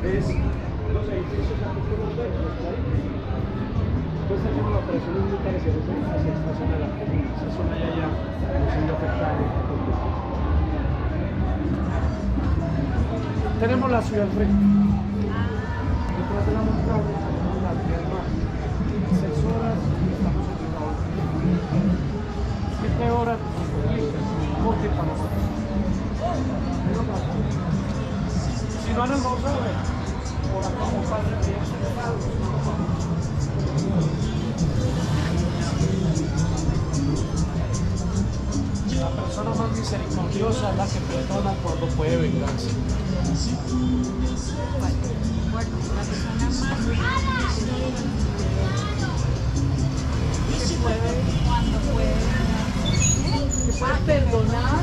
¿Ves? Los edificios aquí con los techos, ¿vale? Después hacemos la operación militar hacia esta zona de la comuna. Esa zona ya no siendo afectada. Tenemos la ciudad al frente. Detrás de la montaña tenemos la vía del mar. 6 horas y estamos en la hora. 7 horas porque para nosotros. Si no han almorzado, por acá un par de días. La persona más misericordiosa es la que perdona cuando puede vengarse. Bueno, la persona más que puede cuando puede Que puedes perdonar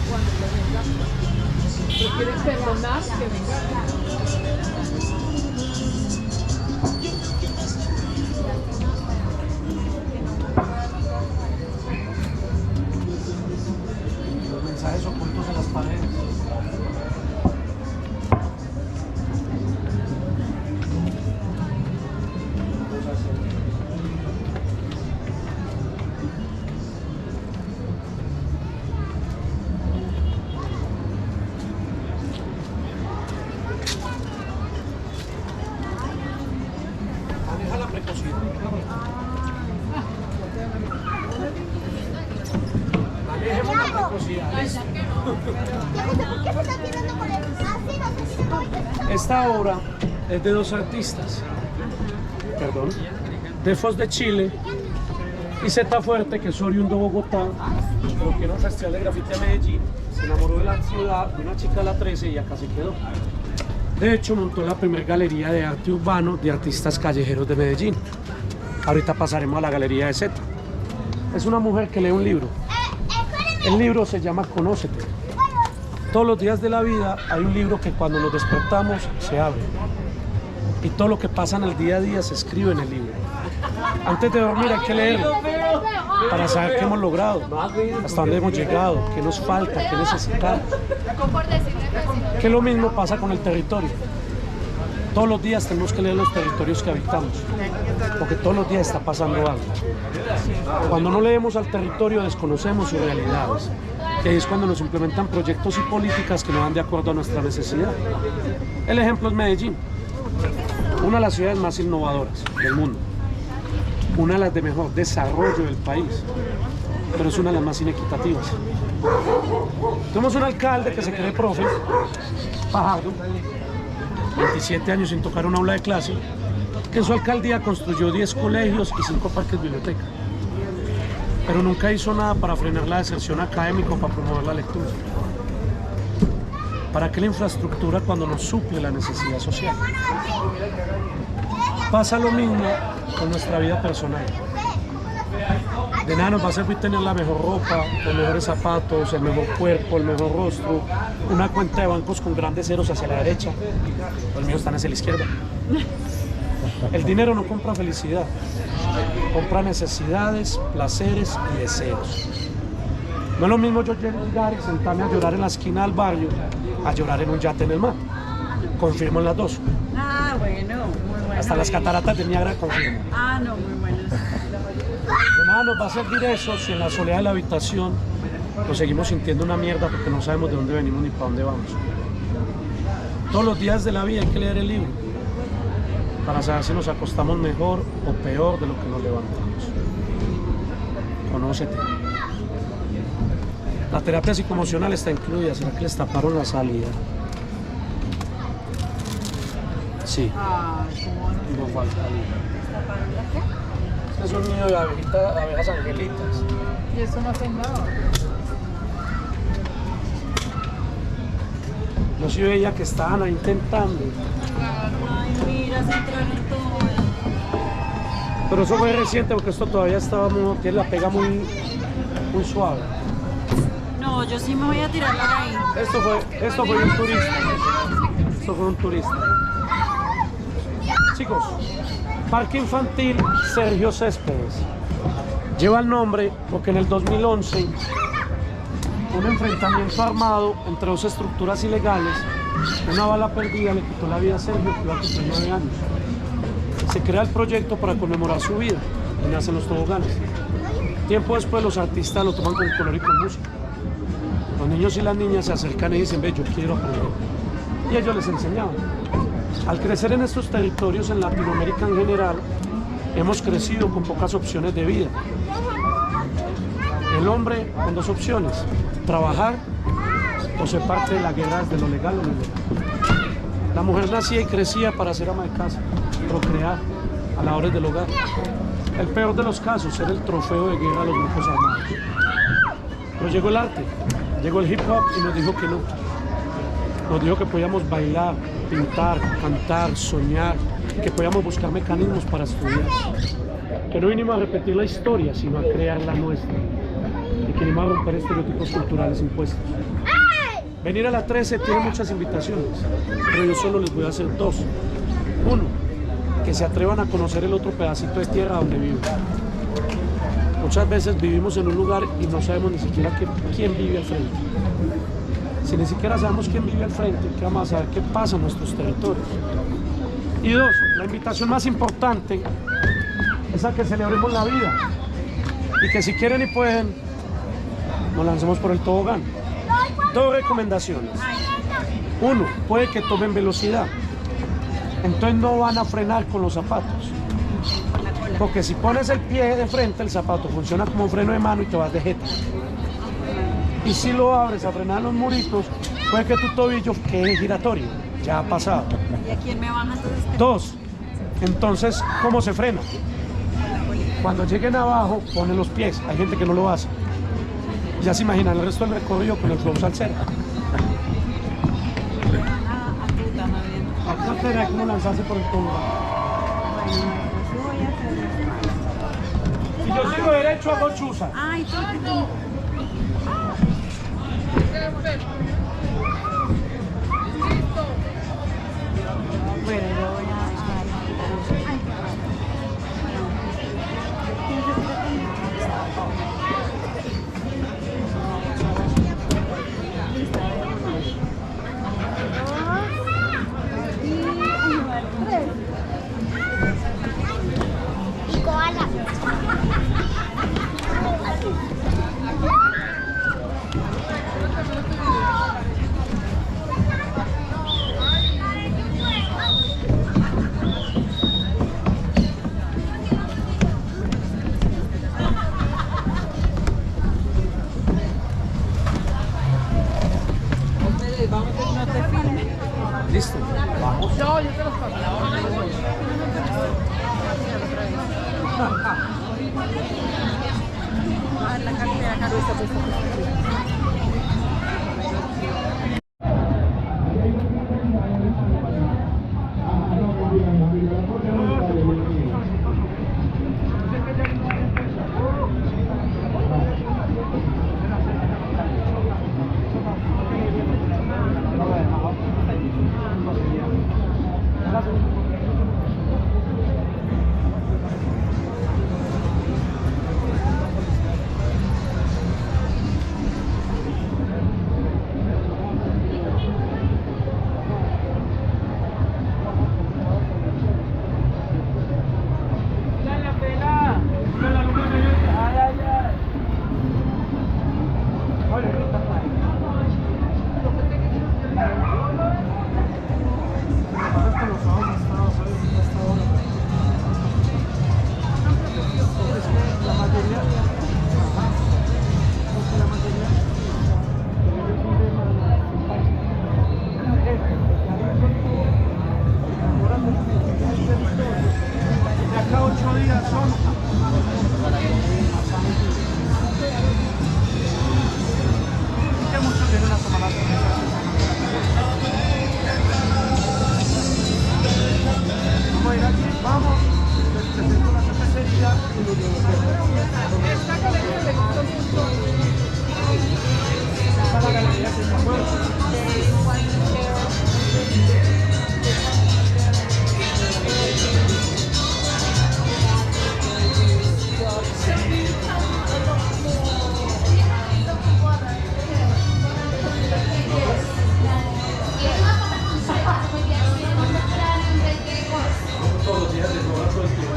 cuando te vengas. Prefieres perdonar que vengar. Los mensajes ocultos en las paredes. Maneja la precocidad. Manejemos la precocidad. ¿Por qué se está tirando con él? Así no se tira. Esta obra es de 2 artistas, perdón, de Foz de Chile y Zeta Fuerte, que es oriundo de Bogotá, pero que era un festival de grafiti a Medellín, se enamoró de la ciudad, de una chica de la 13 y acá se quedó. De hecho, montó la primera galería de arte urbano de artistas callejeros de Medellín. Ahorita pasaremos a la galería de Zeta. Es una mujer que lee un libro. El libro se llama Conócete. Todos los días de la vida hay un libro que cuando nos despertamos se abre. Y todo lo que pasa en el día a día se escribe en el libro. Antes de dormir hay que leerlo para saber qué hemos logrado, hasta dónde hemos llegado, qué nos falta, qué necesitamos. Que lo mismo pasa con el territorio. Todos los días tenemos que leer los territorios que habitamos, porque todos los días está pasando algo. Cuando no leemos al territorio desconocemos sus realidades. Y ahí es cuando nos implementan proyectos y políticas que no van de acuerdo a nuestra necesidad. El ejemplo es Medellín, una de las ciudades más innovadoras del mundo, una de las de mejor desarrollo del país, pero es una de las más inequitativas. Tenemos un alcalde que se cree profe, Fajardo, 27 años sin tocar un aula de clase, que en su alcaldía construyó 10 colegios y 5 parques biblioteca, pero nunca hizo nada para frenar la deserción académica o para promover la lectura. ¿Para qué la infraestructura cuando nos suple la necesidad social? Pasa lo mismo con nuestra vida personal. De nada nos va a servir tener la mejor ropa, los mejores zapatos, el mejor cuerpo, el mejor rostro, una cuenta de bancos con grandes ceros hacia la derecha. Los míos están hacia la izquierda. El dinero no compra felicidad, compra necesidades, placeres y deseos. No es lo mismo yo llegar y sentarme a llorar en la esquina del barrio a llorar en un yate en el mar. Confirmo en las dos. Ah, bueno, muy bueno. Hasta las cataratas de Niágara confirmo. Ah, no, muy bueno. De nada nos va a servir eso si en la soledad de la habitación nos seguimos sintiendo una mierda porque no sabemos de dónde venimos ni para dónde vamos. Todos los días de la vida hay que leer el libro para saber si nos acostamos mejor o peor de lo que nos levantamos. Conócete. La terapia psicoemocional está incluida, ¿será que les taparon la salida? Sí, Ay, cómo no. no falta ¿Taparon la qué? Este es un nido de abejas angelitas. Y eso no hace nada. Yo sí veía que estaban ahí intentando. Ay, mira, se entraron todas. Pero eso fue reciente porque esto todavía estaba muy, tiene la pega muy suave. No, yo sí me voy a tirar por ahí. Esto fue un turista. Esto fue un turista. Chicos, Parque Infantil Sergio Céspedes. Lleva el nombre porque en el 2011 un enfrentamiento armado entre dos estructuras ilegales. Una bala perdida le quitó la vida a Sergio, que iba a cumplir 9 años. Se crea el proyecto para conmemorar su vida y nacen los toboganes. Tiempo después los artistas lo toman con color y con música. Los niños y las niñas se acercan y dicen, ve, yo quiero aprender. Y ellos les enseñaban. Al crecer en estos territorios, en Latinoamérica en general, hemos crecido con pocas opciones de vida. El hombre con 2 opciones, trabajar o ser parte de la guerra desde lo legal o lo ilegal. La mujer nacía y crecía para ser ama de casa, procrear a labores del hogar. El peor de los casos, ser el trofeo de guerra de los grupos armados. Pero llegó el arte, llegó el hip hop y nos dijo que no. Nos dijo que podíamos bailar, pintar, cantar, soñar, que podíamos buscar mecanismos para estudiar. Que no vinimos a repetir la historia, sino a crear la nuestra. Y que vinimos a romper estereotipos culturales impuestos. Venir a la 13 tiene muchas invitaciones, pero yo solo les voy a hacer 2. 1, que se atrevan a conocer el otro pedacito de tierra donde viven. Muchas veces vivimos en un lugar y no sabemos ni siquiera quién vive al frente. Si ni siquiera sabemos quién vive al frente, ¿qué vamos a saber qué pasa en nuestros territorios? Y 2, la invitación más importante es a que celebremos la vida y que si quieren y pueden, nos lancemos por el tobogán. 2 recomendaciones. 1, puede que tomen velocidad, entonces no van a frenar con los zapatos. Porque si pones el pie de frente, el zapato funciona como freno de mano y te vas de jeta. Y si lo abres a frenar los muritos, puede que tu tobillo quede giratorio. Ya ha pasado. ¿Y a quién me baja entonces? 2, entonces, ¿cómo se frena? Cuando lleguen abajo, ponen los pies. Hay gente que no lo hace. Ya se imaginan el resto del recorrido con el flow salsero. A puta, más bien. Acá será como lanzarse por el tobogán. Bueno, sí voy a hacer. Si yo sigo derecho, hago chuza. Ay, tú. Bueno, yo voy a... Y koala. No te filmes. Listo, vamos. No, yo te los paso. A ver la cartera, se roba todo el tiempo.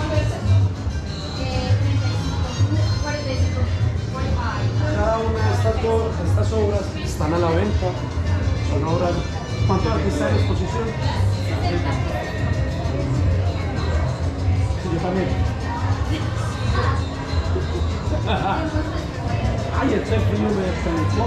Cada una de estas obras están a la venta. Son obras. ¿Cuántos artistas en exposición? Sí, yo también. Ay, este frío me despelucó.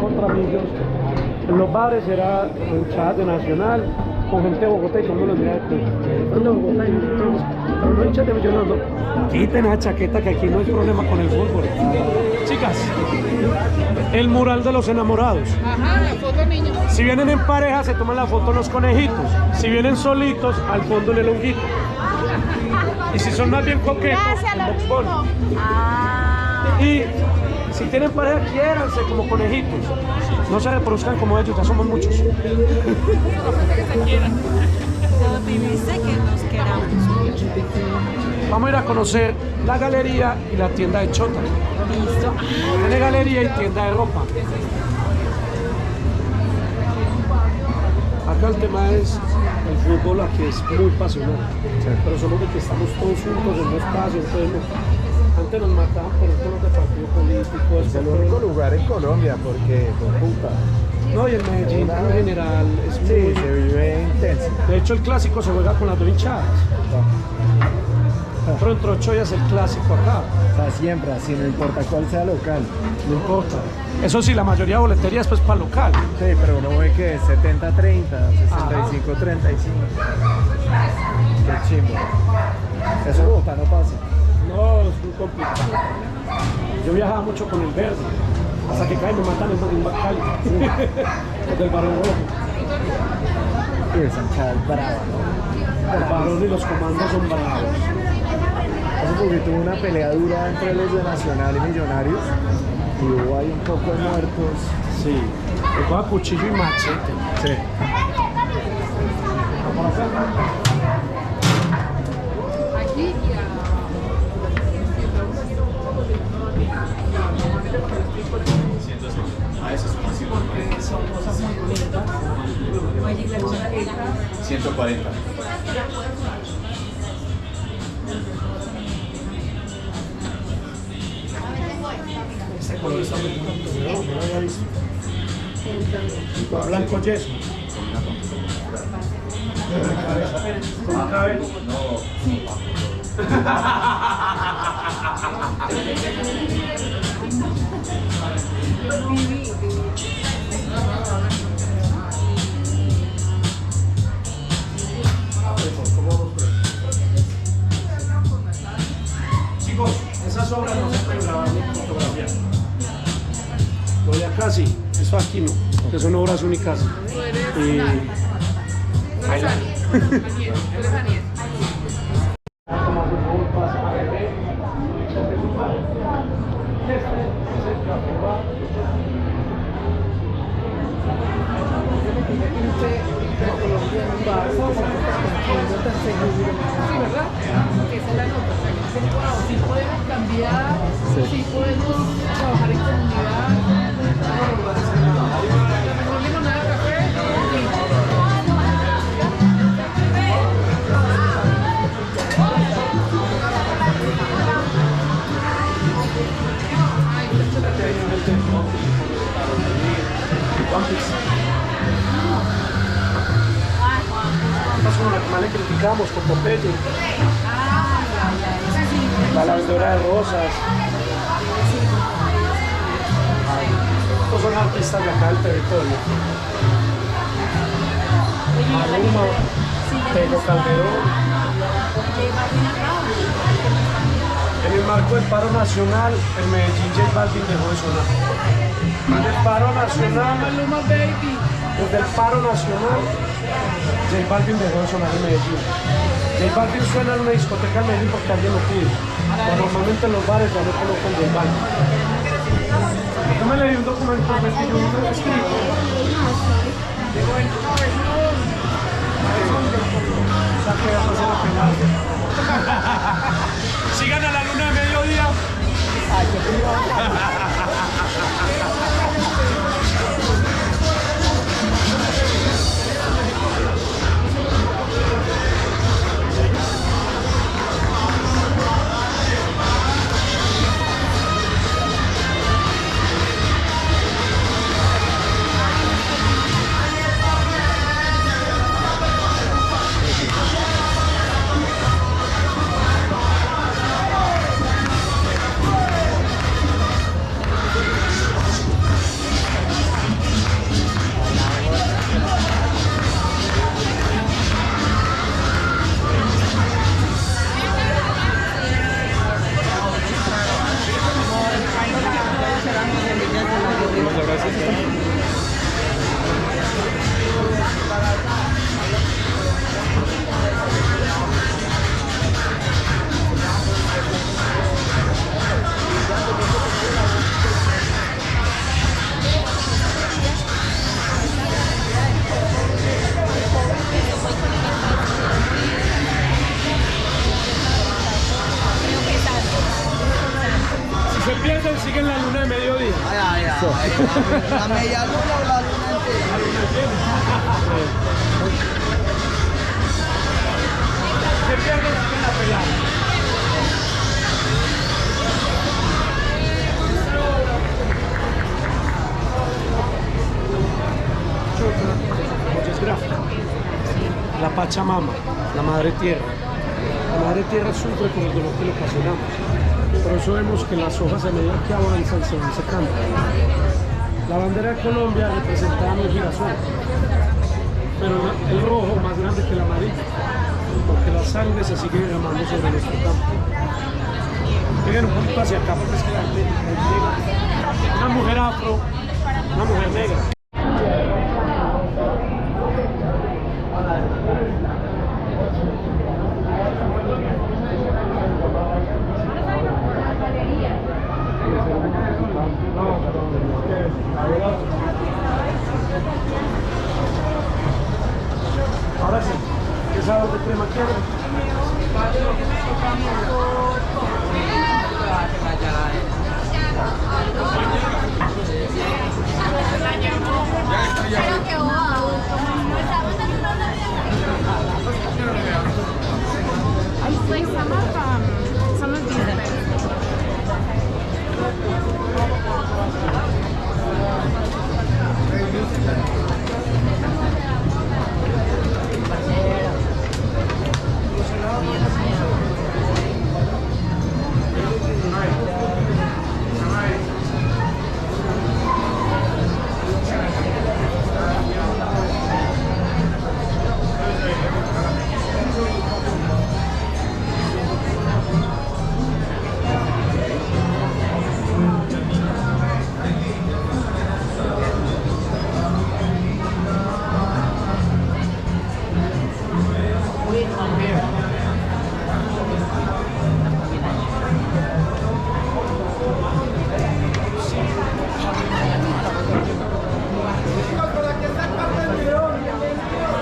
Contra amigos. En los bares era un chat nacional con gente de Bogotá y como los mira de Bogotá y nosotros, pero no hinchas de Millonarios, no. Quiten esa chaqueta que aquí no hay problema con el fútbol. Chicas, el mural de los enamorados. Ajá, la foto niño. Si vienen en pareja se toman la foto los conejitos. Si vienen solitos, al fondo en el honguito. Y si son más bien coquetos, Gracias, en lo Box Bunny. mismo. Ah. Y si tienen pareja, quiéranse como conejitos. No se reproduzcan como ellos, ya somos muchos. Todo dice que nos queramos mucho. Vamos a ir a conocer la galería y la tienda de Chota. Listo. Tiene galería y tienda de ropa. Acá el tema es el fútbol, aquí es muy pasional. Pero solo de que estamos todos juntos en un espacio, entonces antes nos mataban por el de partido político. Es el único lugar en Colombia porque, puta, No, y en Medellín en general es sí, muy... se vive intenso. De hecho, el clásico se juega con las dos hinchadas. Pero entre ocho ya es el clásico acá. O sea, siempre, así, no importa cuál sea local. No importa. Eso sí, la mayoría de boleterías pues para local. Sí, pero uno ve que es 70-30, 65-35. Qué chimbo. Eso en Bogotá no pasa. No, es muy complicado. Yo viajaba mucho con el verde. Hasta que cae me matan en Cali. El del Barón Rojo. Y esa hinchada es brava, ¿no? El Barón y los comandos son bravos. Hace poquito hubo una pelea dura entre los de Nacional y Millonarios y hubo ahí un poco de muertos. Sí. Le coja cuchillo y machete. Sí. Aquí y a... Son cosas muy bonitas. Oye, la chaqueta. 140. Este color está muy bonito, no lo había visto. Con blanco yeso. Con cabello. Chicos, esas obras no se pueden grabar ni fotografiar. Lo de acá sí, eso aquí no, que son obras únicas. Y... ahí la- Sí, ¿verdad? Esa es la nota. O sea, que dicen, wow, sí podemos cambiar, sí podemos trabajar en comunidad. La mejor limonada de café y... One Piece. Esta es una que más le criticamos con Popeye. La vendedora de rosas. Estos son artistas de acá del territorio. Maluma, Tego Calderón. En el marco del paro nacional, en Medellín J Balvin dejó de sonar. En el paro nacional, Maluma Baby. desde el paro nacional, J Balvin dejó de sonar en Medellín. J Balvin suena en una discoteca en Medellín porque alguien lo pide. Pero normalmente en los bares ya no colocan J Balvin. Yo me leí un documento que yo escrito. Sigan a la luna de mediodía. Si se pierden, siguen la luna de mediodía. La media luna o la luna entera. Se pierden, siguen la pelada. La Pachamama, la Madre Tierra. La Madre Tierra sufre por el dolor que le ocasionamos. Por eso vemos que las hojas a medida que avanzan se van secando. La bandera de Colombia representaba un girasol, pero el rojo más grande que el amarillo, porque la sangre se sigue derramando sobre nuestro campo. Vengan un poquito hacia acá porque es que la gente llega. Una mujer afro, una mujer negra. Ahora sí, ¿qué sabor de crema quieren? Like some of these things.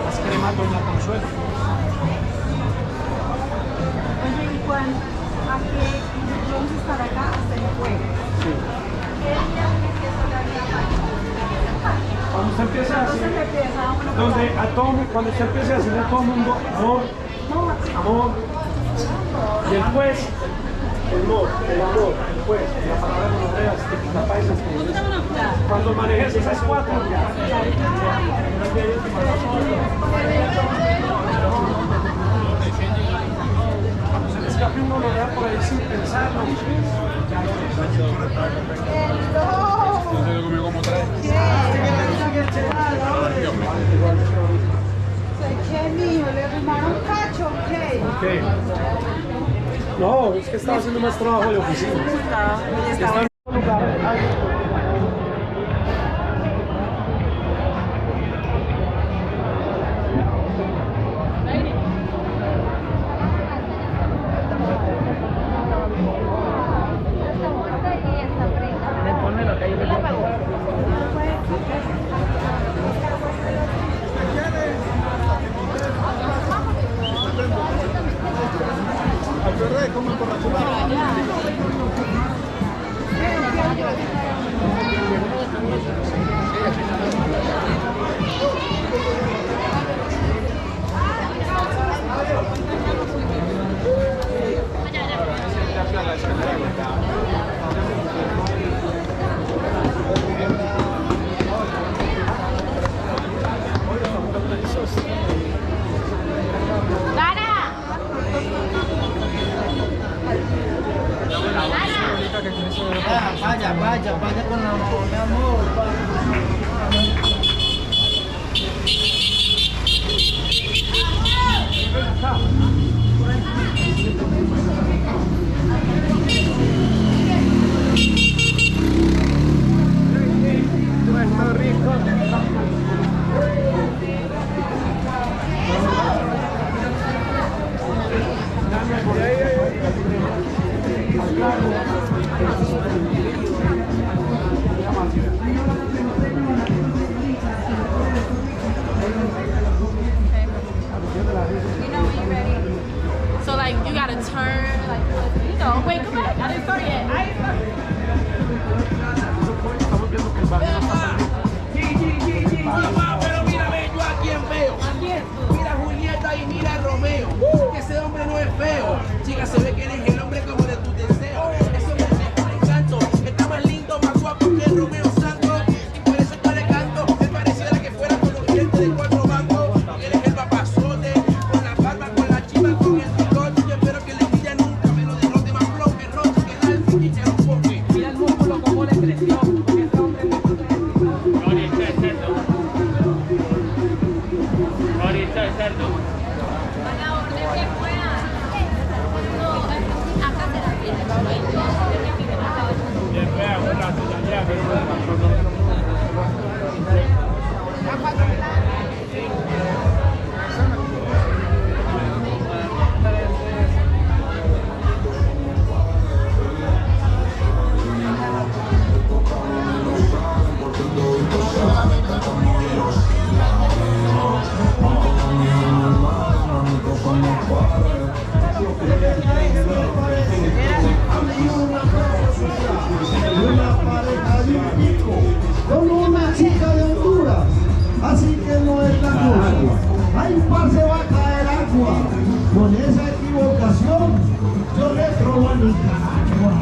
Las cremas Doña Consuelo. Oye, ¿y cuándo? ¿A qué vamos a estar acá hasta el jueves? Sí. ¿Qué día empieza la vida? Cuando usted empiece a Entonces decir, empieza uno cuando usted empiece a decirle a todo el mundo amor, amor, y el juez, el amor, el juez, la palabra monoreas, típica paisa. Cuando manejes esas cuatro, cuando se le escape un monorea por ahí sin pensarlo. ¿Qué mío? ¿Le arrimaron cacho? ¿Qué? No, es que estaba haciendo más trabajo de oficina. Estaba en un lugar. Mira Julieta y mira Romeo. Que ese hombre no es feo. Chica, se ve que eres el hombre como de tus deseos. Ese hombre es un encanto. Está más lindo, más guapo que el Romeo Santos. Y por eso está le canto. Me pareciera que fuera con los dientes de 4 bancos. Eres el papazote. Con la barba, con la chiva, con el bigote. Yo espero que le pilla nunca. Me lo derrote más flow que roto. Que da el fichero un poco. Mira el músculo como le creció. Porque este hombre es muy Ahorita es cerdo. Ahorita es cerdo. A la orden que pueda. No, acá te la piden. Después hago un rato ya, pero Una pareja de un pico con una chica de Honduras, así que no es la cosa. Ahí par se va a caer agua. Con esa equivocación yo le trobo a Nicaragua.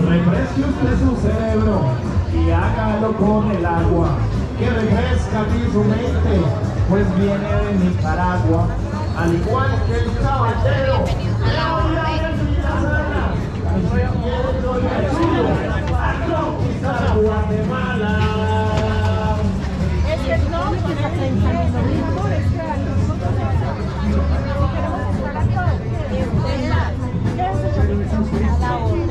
Refresque usted su cerebro y hágalo con el agua que refresca aquí su mente, pues viene de Nicaragua, al igual que el caballero. Guatemala. Es que no, me está pensando, mi amor, es que a nosotros queremos estar a todo. A la orden.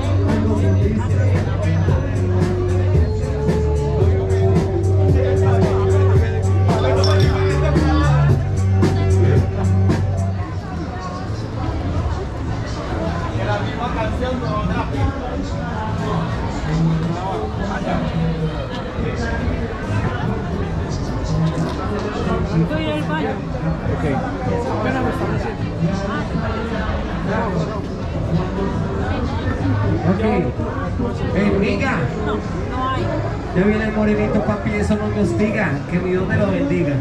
Bendiga. Ya viene el morenito, papi, eso no nos diga. Que mi Dios me lo bendiga.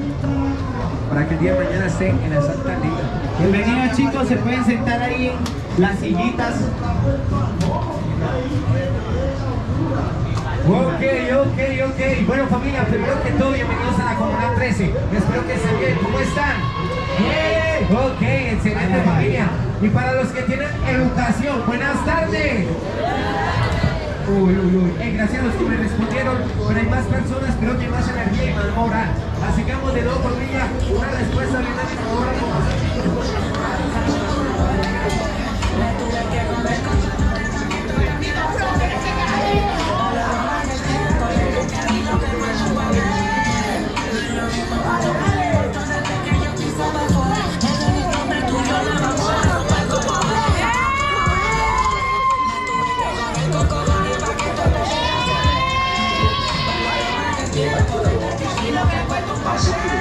Para que el día de mañana esté en la Santa Liga. Bienvenidos, chicos, se pueden sentar ahí en las sillitas. Ok. Bueno, familia, primero que todo, bienvenidos a la Comunidad 13. Espero que estén bien. ¿Cómo están? Bien. Ok, excelente, familia. Y para los que tienen educación, buenas tardes. Gracias a los que me respondieron, pero hay más personas, creo que hay más energía y más moral. Así que vamos de nuevo, familia, una respuesta bien animadora.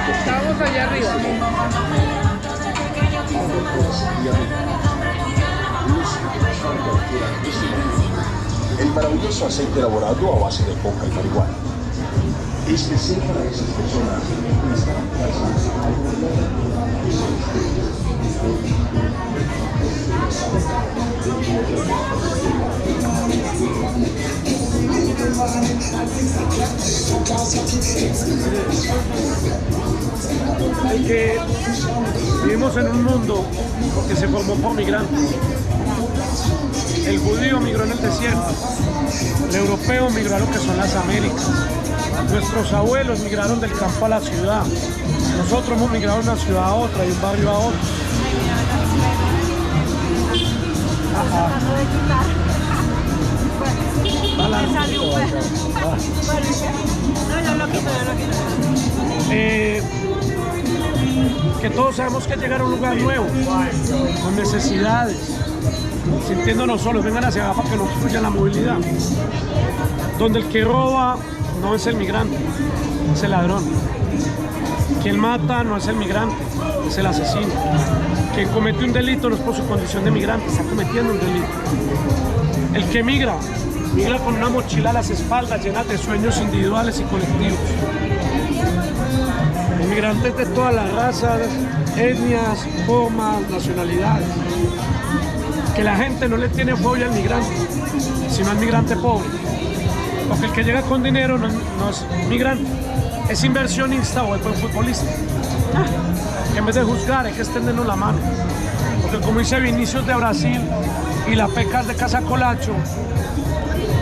Estamos allá arriba. El maravilloso aceite elaborado a base de coca y marihuana. Especial para esas personas que están Que vivimos en un mundo que se formó por migrantes. El judío migró en el desierto, el europeo migró a lo que son las Américas, nuestros abuelos migraron del campo a la ciudad, nosotros hemos migrado de una ciudad a otra, de un barrio a otro. Que todos sabemos que llegar a un lugar nuevo, con necesidades, sintiéndonos solos, vengan hacia acá para que nos fluya la movilidad. Donde el que roba no es el migrante, es el ladrón. Quien mata no es el migrante, es el asesino. Quien comete un delito no es por su condición de migrante, está cometiendo un delito. El que migra con una mochila a las espaldas llena de sueños individuales y colectivos. migrantes de todas las razas, etnias, formas, nacionalidades. Que la gente no le tiene fobia al migrante, sino al migrante pobre. Porque el que llega con dinero no es migrante, es inversionista o es buen futbolista. Que en vez de juzgar hay que extendernos la mano. Porque como dice Vinicius de Brasil y la Pecas de Casacolacho,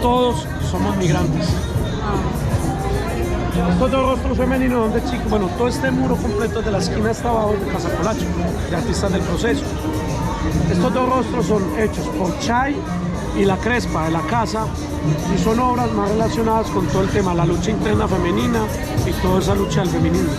todos somos migrantes. Estos dos rostros femeninos de chicos, bueno, todo este muro completo de la esquina hasta abajo es de Casacolacho, de artistas del proceso. Estos dos rostros son hechos por Chay y La Crespa de la casa y son obras más relacionadas con todo el tema, la lucha interna femenina y toda esa lucha del feminismo.